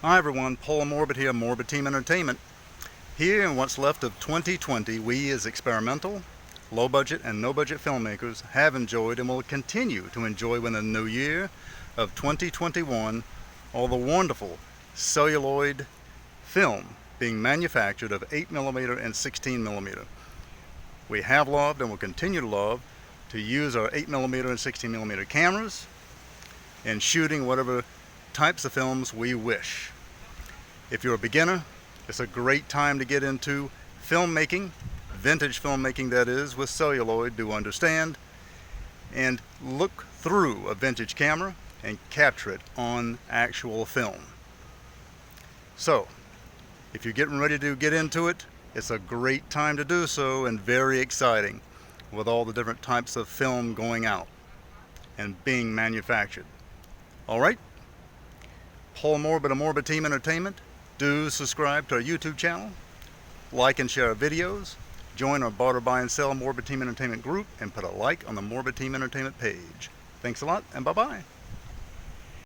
Hi everyone, Paul Morbid here, Morbid Team Entertainment. Here in what's left of 2020, we as experimental, low-budget and no-budget filmmakers have enjoyed and will continue to enjoy within the new year of 2021 all the wonderful celluloid film being manufactured of 8mm and 16mm. We have loved and will continue to love to use our 8mm and 16mm cameras in shooting whatever types of films we wish. If you're a beginner, it's a great time to get into filmmaking, vintage filmmaking that is, with celluloid, to understand and look through a vintage camera and capture it on actual film. So, if you're getting ready to get into it, it's a great time to do so and very exciting with all the different types of film going out and being manufactured. Alright? Paul Morbid of Morbid Team Entertainment. Do subscribe to our YouTube channel, like and share our videos, join our barter, buy and sell Morbid Team Entertainment group, and put a like on the Morbid Team Entertainment page. Thanks a lot, and bye-bye.